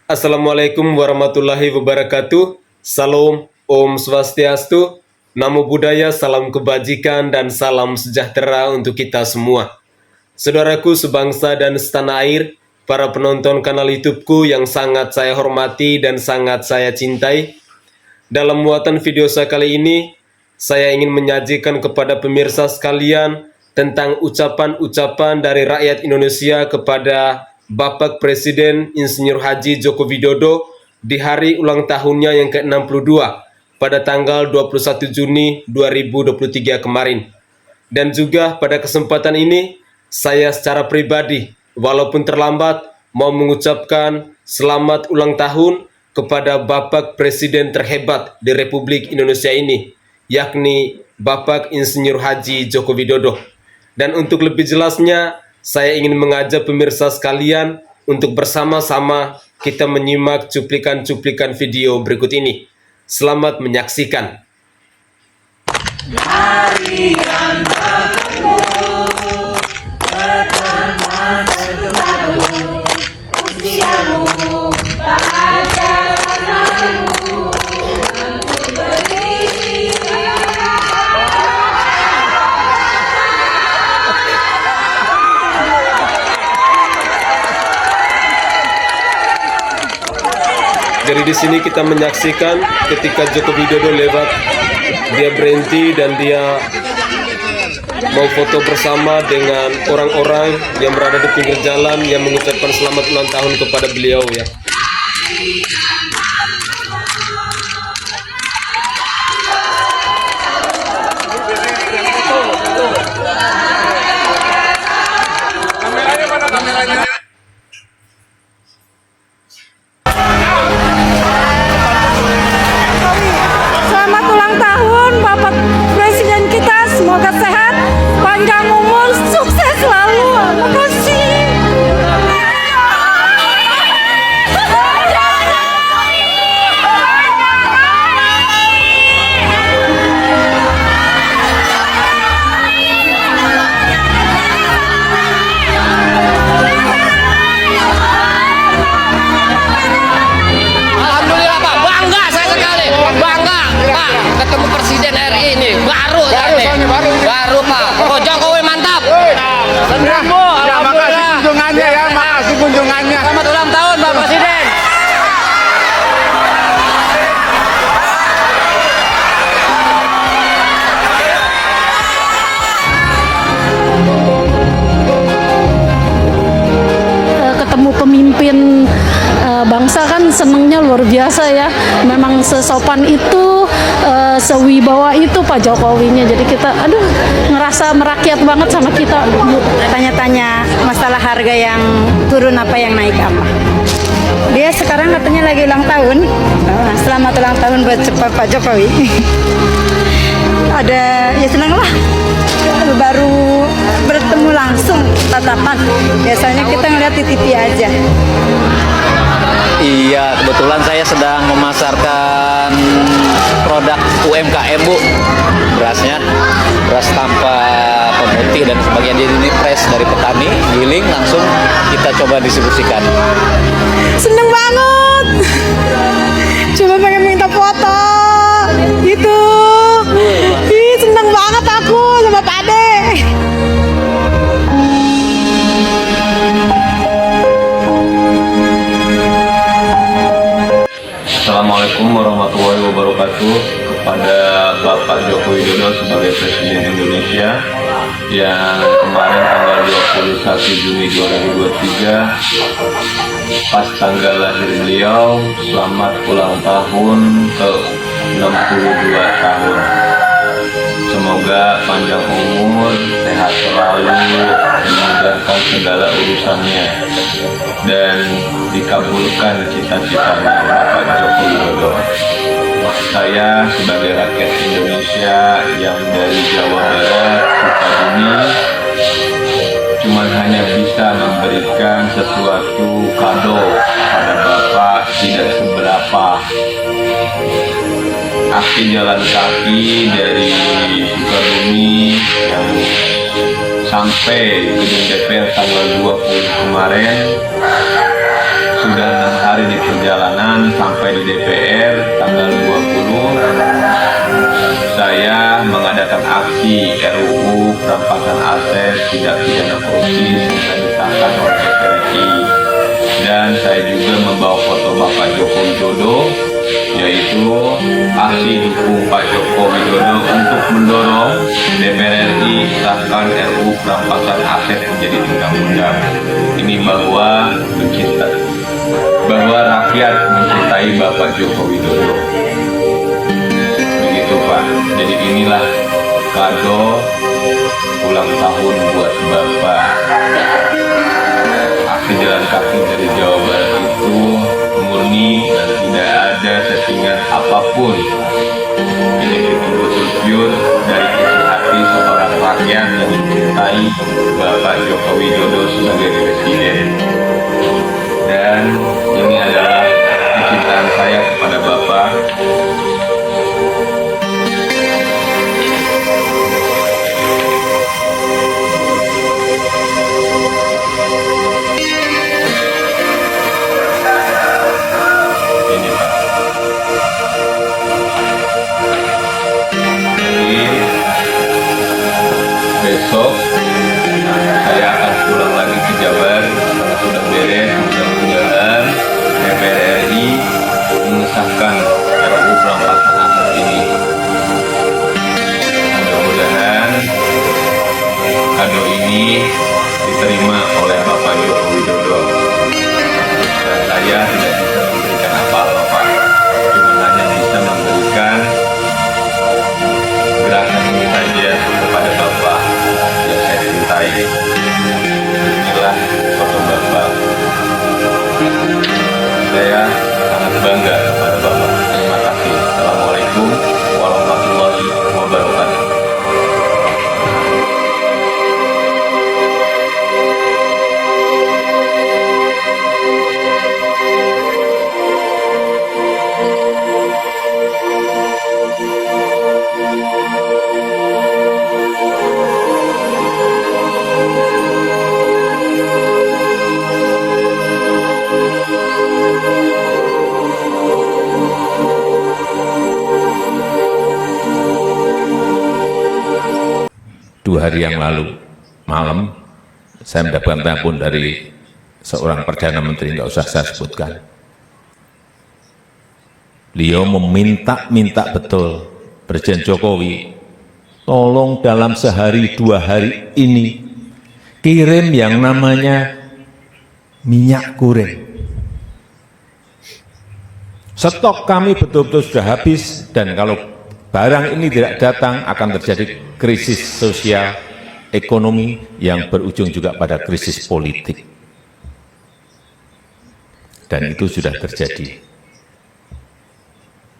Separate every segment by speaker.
Speaker 1: Assalamualaikum warahmatullahi wabarakatuh. Salam, Om Swastiastu, Namo Buddhaya, salam kebajikan dan salam sejahtera untuk kita semua. Saudaraku sebangsa dan setanah air, para penonton kanal YouTubeku yang sangat saya hormati dan sangat saya cintai. Dalam muatan video saya kali ini, saya ingin menyajikan kepada pemirsa sekalian tentang ucapan-ucapan dari rakyat Indonesia kepada Bapak Presiden Insinyur Haji Joko Widodo di hari ulang tahunnya yang ke-62 pada tanggal 21 Juni 2023 kemarin. Dan juga pada kesempatan ini, saya secara pribadi, walaupun terlambat, mau mengucapkan selamat ulang tahun kepada Bapak Presiden terhebat di Republik Indonesia ini, yakni Bapak Insinyur Haji Joko Widodo. Dan untuk lebih jelasnya, saya ingin mengajak pemirsa sekalian untuk bersama-sama kita menyimak cuplikan-cuplikan video berikut ini. Selamat menyaksikan. Jadi di sini kita menyaksikan ketika Joko Widodo lewat, dia berhenti dan dia mau foto bersama dengan orang-orang yang berada di pinggir jalan yang mengucapkan selamat ulang tahun kepada beliau ya.
Speaker 2: Selamat ulang tahun Bapak Presiden kita, semoga sehat, panjang umur, sukses selalu. Makasih.
Speaker 3: Alhamdulillah Pak, bangga saya sekali, bangga Pak, ketemu Presiden RI ini, baru Pak, oh Jokowi mantap.
Speaker 4: Ya, makasih kunjungannya ya, makasih kunjungannya.
Speaker 3: Selamat ulang tahun Pak Presiden.
Speaker 2: Ketemu pemimpin bangsa kan senengnya luar biasa ya. Memang sesopan itu, sewibawa itu Pak Jokowinya. Jadi kita, ngerasa merakyat banget sama kita.
Speaker 5: Tanya-tanya masalah harga yang turun apa yang naik apa. Dia sekarang katanya lagi ulang tahun. Selamat ulang tahun buat Pak Jokowi. Ada ya senang lah. Baru bertemu langsung tatapan. Biasanya kita ngeliat di TV aja.
Speaker 6: Iya, kebetulan saya sedang memasarkan produk UMKM, Bu. Berasnya, beras tanpa pemutih dan sebagainya. Ini fresh dari petani, giling langsung kita coba distribusikan.
Speaker 2: Seneng banget. Cuma pengen minta foto. Gitu. Ih, seneng banget aku sama Pak Ade.
Speaker 1: Assalamualaikum warahmatullahi wabarakatuh. Kepada Bapak Joko Widodo sebagai Presiden Indonesia yang kemarin tanggal 21 Juni 2023 pas tanggal lahir beliau, selamat ulang tahun ke 62 tahun. Semoga panjang umur, sehat selalu, dimudahkan segala urusannya, dan dikabulkan cita-citanya Bapak Joko Widodo. Saya sebagai rakyat Indonesia yang dari Jawa Barat, Sukabumi, cuman hanya bisa memberikan sesuatu kado pada Bapak, tidak seberapa. Aksi jalan kaki dari Sukabumi yang sampai gedung DPR tanggal 20 kemarin sudah 6 hari dikerjakan
Speaker 7: perampasan aset tidak pidana korupsi sudah disahkan oleh DPR RI. Dan saya juga membawa foto Bapak Joko Widodo, yaitu aksi dukung Pak Joko Widodo untuk mendorong DPR RI sahkan RUU perampasan aset menjadi undang-undang. Ini bahwa rakyat mencintai Bapak Joko Widodo. Begitu Pak. Jadi inilah kado ulang tahun buat Bapak. Aksi jalan kaki dari Jawa Barat itu murni dan tidak ada settingan apapun. Ini betul-betul pure dari isi hati seorang rakyat yang mencintai Bapak Joko Widodo sebagai presiden. Dan ini adalah kecintaan saya kepada Bapak. Ini Pak. Jadi besok saya akan pulang lagi ke Jabar. Sudah beres, mudah-mudahan DPR RI mengesahkan RUU perampasan aset ini. Mudah-mudahan kado ini diterima oleh Bapak Joko Widodo. Dan saya tidak bisa memberikan apa-apa Pak, cuma hanya bisa memberikan gerakan ini saja kepada Bapak yang saya cintai. Inilah foto Bapak. Saya sangat bangga kepada Bapak. Terima kasih. Assalamualaikum warahmatullahi wabarakatuh.
Speaker 8: Dua hari yang lalu malam saya mendapatkan telepon dari seorang Perdana Menteri, nggak usah saya sebutkan. Beliau meminta betul Presiden Jokowi, tolong dalam sehari 2 hari ini kirim yang namanya minyak goreng. Stok kami betul-betul sudah habis, dan kalau barang ini tidak datang akan terjadi krisis sosial, ekonomi yang berujung juga pada krisis politik. Dan itu sudah terjadi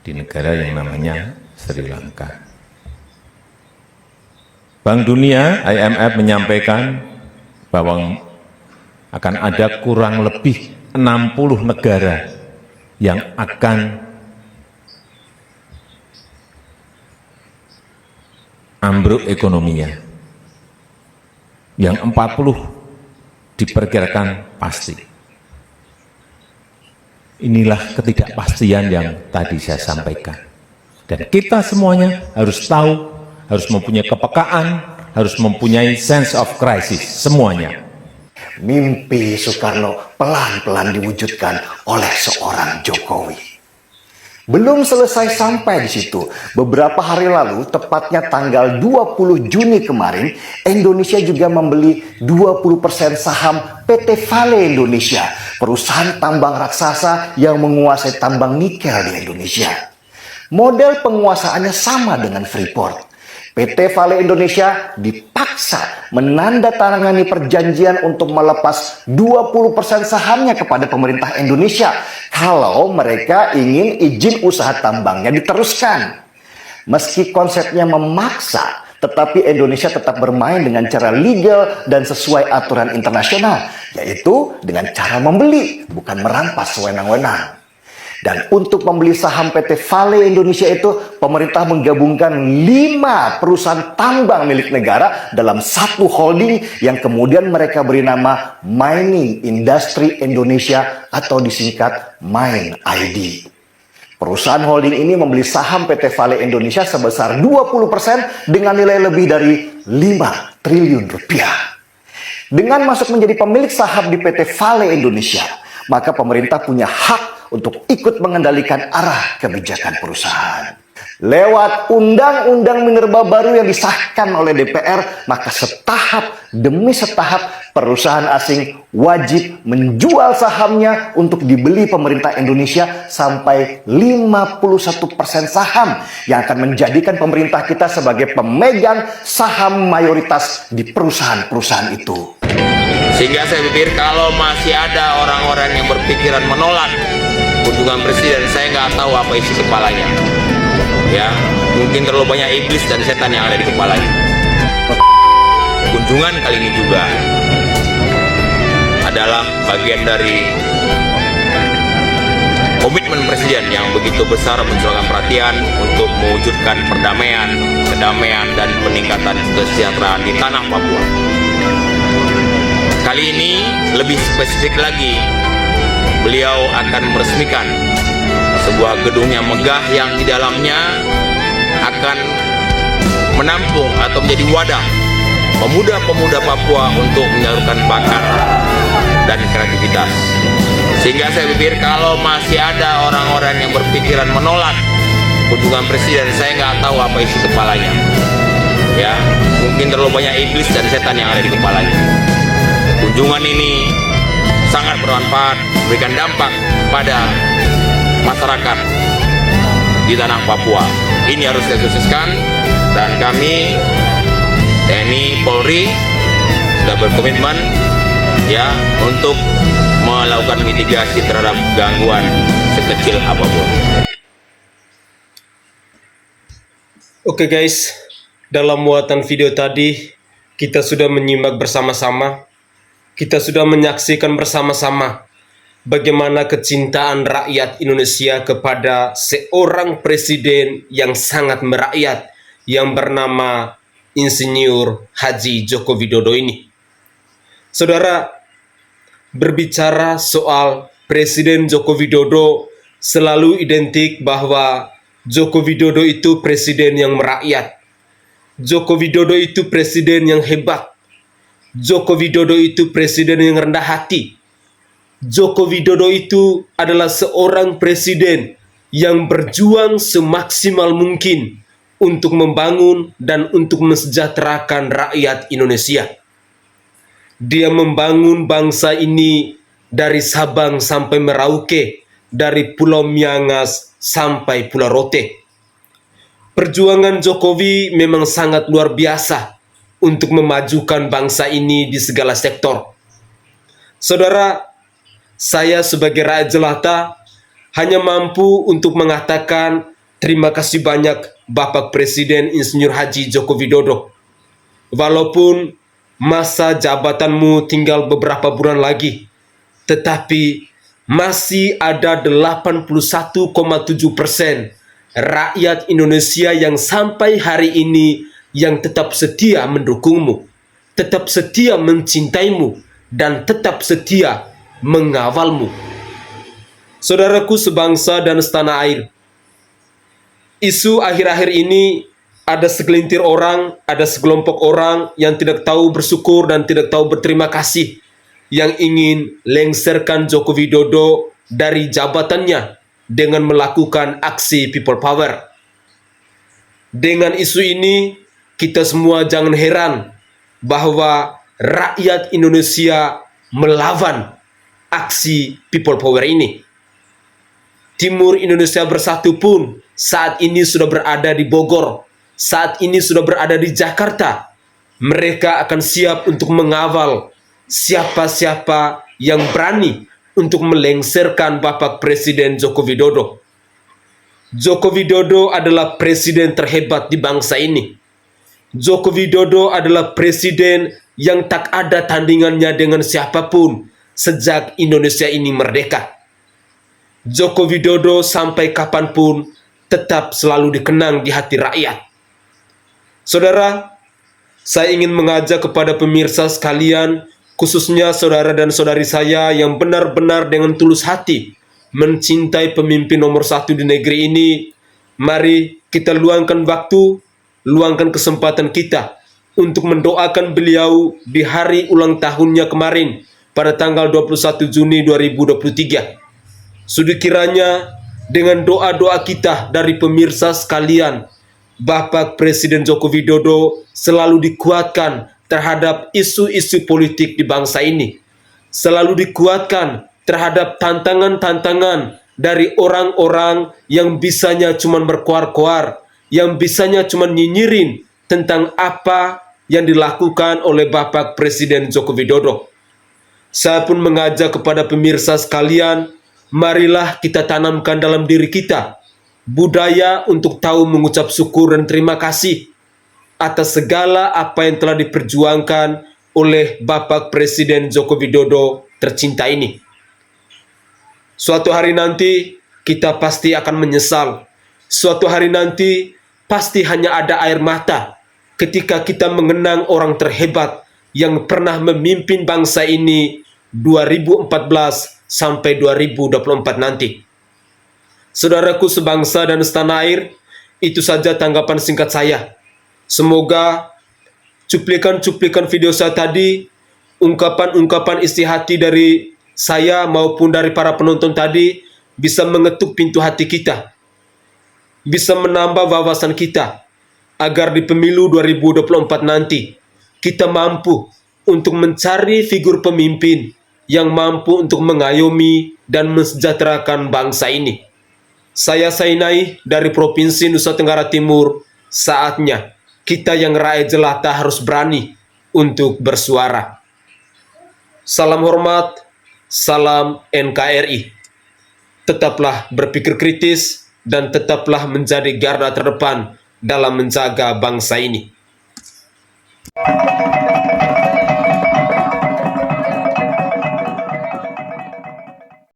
Speaker 8: di negara yang namanya Sri Lanka. Bank Dunia, IMF menyampaikan bahwa akan ada kurang lebih 60 negara yang akan ambruk ekonominya, yang 40 diperkirakan pasti. Inilah ketidakpastian yang tadi saya sampaikan. Dan kita semuanya harus tahu, harus mempunyai kepekaan, harus mempunyai sense of crisis, semuanya.
Speaker 9: Mimpi Soekarno pelan-pelan diwujudkan oleh seorang Jokowi. Belum selesai sampai di situ. Beberapa hari lalu, tepatnya tanggal 20 Juni kemarin, Indonesia juga membeli 20% saham PT Vale Indonesia, perusahaan tambang raksasa yang menguasai tambang nikel di Indonesia. Model penguasaannya sama dengan Freeport. PT Vale Indonesia dipaksa menandatangani perjanjian untuk melepas 20% sahamnya kepada pemerintah Indonesia kalau mereka ingin izin usaha tambangnya diteruskan. Meski konsepnya memaksa, tetapi Indonesia tetap bermain dengan cara legal dan sesuai aturan internasional, yaitu dengan cara membeli, bukan merampas sewenang-wenang. Dan untuk membeli saham PT Vale Indonesia itu, pemerintah menggabungkan 5 perusahaan tambang milik negara dalam satu holding yang kemudian mereka beri nama Mining Industry Indonesia atau disingkat MIND. Perusahaan holding ini membeli saham PT Vale Indonesia sebesar 20% dengan nilai lebih dari 5 triliun rupiah. Dengan masuk menjadi pemilik saham di PT Vale Indonesia, maka pemerintah punya hak untuk ikut mengendalikan arah kebijakan perusahaan. Lewat undang-undang minerba baru yang disahkan oleh DPR, maka setahap demi setahap perusahaan asing wajib menjual sahamnya untuk dibeli pemerintah Indonesia sampai 51% saham yang akan menjadikan pemerintah kita sebagai pemegang saham mayoritas di perusahaan-perusahan itu.
Speaker 7: Sehingga saya pikir kalau masih ada orang-orang yang berpikiran menolak kunjungan presiden, saya nggak tahu apa isi kepalanya. Ya, mungkin terlalu banyak iblis dan setan yang ada di kepalanya. Kunjungan kali ini juga adalah bagian dari komitmen presiden yang begitu besar mencurahkan perhatian untuk mewujudkan perdamaian, kedamaian, dan peningkatan kesejahteraan di tanah Papua. Kali ini lebih spesifik lagi, beliau akan meresmikan sebuah gedung yang megah yang di dalamnya akan menampung atau menjadi wadah pemuda-pemuda Papua untuk menyalurkan bakat dan kreativitas. Sehingga saya pikir kalau masih ada orang-orang yang berpikiran menolak kunjungan presiden, saya nggak tahu apa isi kepalanya. Ya, mungkin terlalu banyak iblis dan setan yang ada di kepalanya. Kunjungan ini sangat bermanfaat, memberikan dampak pada masyarakat di tanah Papua. Ini harus dikhususkan, dan kami TNI Polri sudah berkomitmen ya untuk melakukan mitigasi terhadap gangguan sekecil apapun.
Speaker 1: Oke guys, dalam muatan video tadi kita sudah menyimak bersama-sama, kita sudah menyaksikan bersama-sama bagaimana kecintaan rakyat Indonesia kepada seorang presiden yang sangat merakyat yang bernama Insinyur Haji Joko Widodo ini. Saudara, berbicara soal Presiden Joko Widodo selalu identik bahwa Joko Widodo itu presiden yang merakyat. Joko Widodo itu presiden yang hebat. Joko Widodo itu presiden yang rendah hati. Joko Widodo itu adalah seorang presiden yang berjuang semaksimal mungkin untuk membangun dan untuk mensejahterakan rakyat Indonesia. Dia membangun bangsa ini dari Sabang sampai Merauke, dari Pulau Miangas sampai Pulau Rote. Perjuangan Jokowi memang sangat luar biasa untuk memajukan bangsa ini di segala sektor. Saudara, saya sebagai rakyat jelata hanya mampu untuk mengatakan terima kasih banyak Bapak Presiden Insinyur Haji Joko Widodo. Walaupun masa jabatanmu tinggal beberapa bulan lagi, tetapi masih ada 81,7% rakyat Indonesia yang sampai hari ini yang tetap setia mendukungmu, tetap setia mencintaimu, dan tetap setia mengawalmu. Saudaraku sebangsa dan setanah air, isu akhir-akhir ini ada segelintir orang, ada sekelompok orang yang tidak tahu bersyukur dan tidak tahu berterima kasih, yang ingin lengserkan Joko Widodo dari jabatannya dengan melakukan aksi people power. Dengan isu ini, kita semua jangan heran bahwa rakyat Indonesia melawan aksi people power ini. Timur Indonesia Bersatu pun saat ini sudah berada di Bogor, saat ini sudah berada di Jakarta. Mereka akan siap untuk mengawal siapa-siapa yang berani untuk melengserkan Bapak Presiden Joko Widodo. Joko Widodo adalah presiden terhebat di bangsa ini. Joko Widodo adalah presiden yang tak ada tandingannya dengan siapapun sejak Indonesia ini merdeka. Joko Widodo sampai kapanpun tetap selalu dikenang di hati rakyat. Saudara, saya ingin mengajak kepada pemirsa sekalian, khususnya saudara dan saudari saya yang benar-benar dengan tulus hati mencintai pemimpin nomor satu di negeri ini. Mari kita luangkan waktu, luangkan kesempatan kita untuk mendoakan beliau di hari ulang tahunnya kemarin pada tanggal 21 Juni 2023. Sudi kiranya dengan doa-doa kita dari pemirsa sekalian, Bapak Presiden Joko Widodo selalu dikuatkan terhadap isu-isu politik di bangsa ini, selalu dikuatkan terhadap tantangan-tantangan dari orang-orang yang bisanya cuma berkoar-koar, yang bisanya cuma nyinyirin tentang apa yang dilakukan oleh Bapak Presiden Joko Widodo. Saya pun mengajak kepada pemirsa sekalian, marilah kita tanamkan dalam diri kita budaya untuk tahu mengucap syukur dan terima kasih atas segala apa yang telah diperjuangkan oleh Bapak Presiden Joko Widodo tercinta ini. Suatu hari nanti kita pasti akan menyesal. Suatu hari nanti pasti hanya ada air mata ketika kita mengenang orang terhebat yang pernah memimpin bangsa ini 2014 sampai 2024 nanti. Saudaraku sebangsa dan setanah air, itu saja tanggapan singkat saya. Semoga cuplikan-cuplikan video saya tadi, ungkapan-ungkapan isi hati dari saya maupun dari para penonton tadi bisa mengetuk pintu hati kita, bisa menambah wawasan kita, agar di pemilu 2024 nanti kita mampu untuk mencari figur pemimpin yang mampu untuk mengayomi dan mensejahterakan bangsa ini. Saya Sainai dari Provinsi Nusa Tenggara Timur. Saatnya kita yang rakyat jelata harus berani untuk bersuara. Salam hormat, salam NKRI. Tetaplah berpikir kritis dan tetaplah menjadi garda terdepan dalam menjaga bangsa ini.